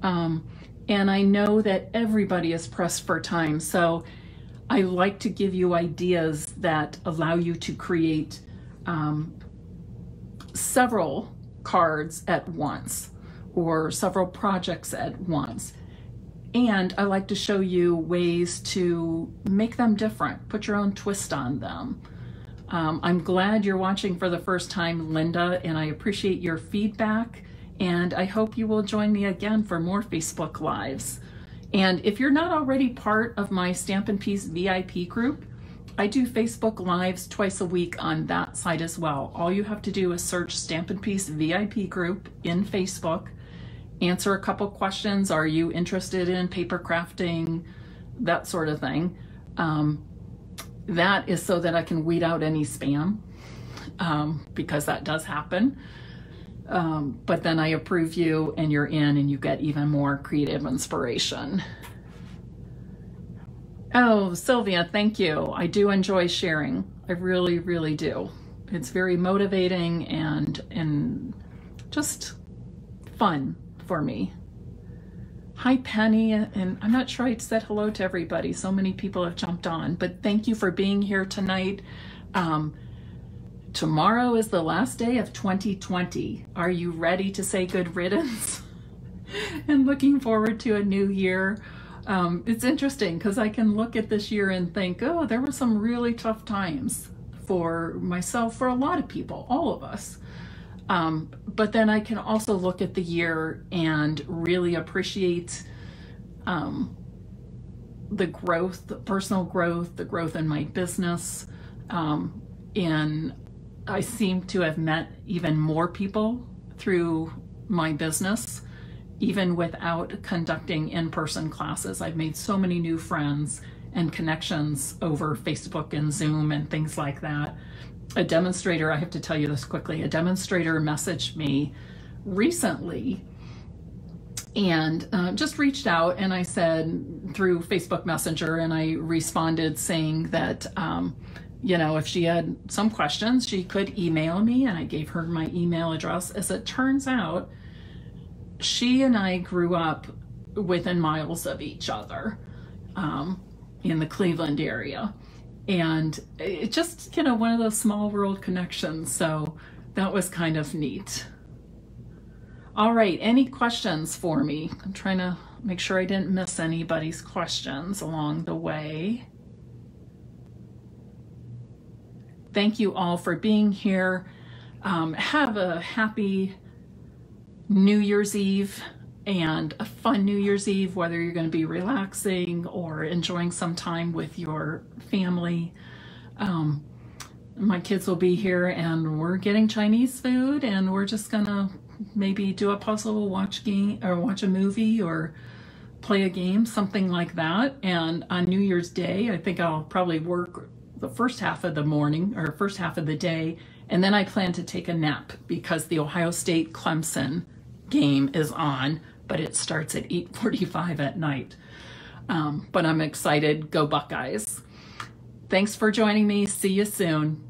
And I know that everybody is pressed for time. So I like to give you ideas that allow you to create several cards at once or several projects at once. And I like to show you ways to make them different, put your own twist on them. I'm glad you're watching for the first time, Linda, and I appreciate your feedback. And I hope you will join me again for more Facebook Lives. And if you're not already part of my Stampin' Peace VIP group, I do Facebook Lives twice a week on that site as well. All you have to do is search Stampin' Peace VIP group in Facebook, answer a couple questions. Are you interested in paper crafting? That sort of thing. That is so that I can weed out any spam, because that does happen. But then I approve you and you're in and you get even more creative inspiration. Oh, Sylvia, thank you. I do enjoy sharing. I really, really do. It's very motivating and just fun for me. Hi, Penny, and I'm not sure I said hello to everybody. So many people have jumped on, but thank you for being here tonight. Tomorrow is the last day of 2020. Are you ready to say good riddance? And looking forward to a new year. It's interesting because I can look at this year and think, oh, there were some really tough times for myself, for a lot of people, all of us. But then I can also look at the year and really appreciate the growth, the personal growth, the growth in my business. And I seem to have met even more people through my business, even without conducting in-person classes. I've made so many new friends and connections over Facebook and Zoom and things like that. A demonstrator, I have to tell you this quickly, a demonstrator messaged me recently and just reached out, and I said through Facebook Messenger, and I responded saying that if she had some questions, she could email me, and I gave her my email address. As it turns out, she and I grew up within miles of each other in the Cleveland area. And it just, one of those small world connections. So that was kind of neat. All right, any questions for me? I'm trying to make sure I didn't miss anybody's questions along the way. Thank you all for being here. Have a happy New Year's Eve and a fun New Year's Eve, whether you're going to be relaxing or enjoying some time with your family. My kids will be here and we're getting Chinese food, and we're just gonna maybe do a puzzle, watch a movie, or play a game, something like that. And on New Year's Day, I think I'll probably work the first half of the morning or first half of the day, and then I plan to take a nap because the Ohio State Clemson game is on but it starts at 8:45 at night. But I'm excited. Go Buckeyes. Thanks for joining me. See you soon.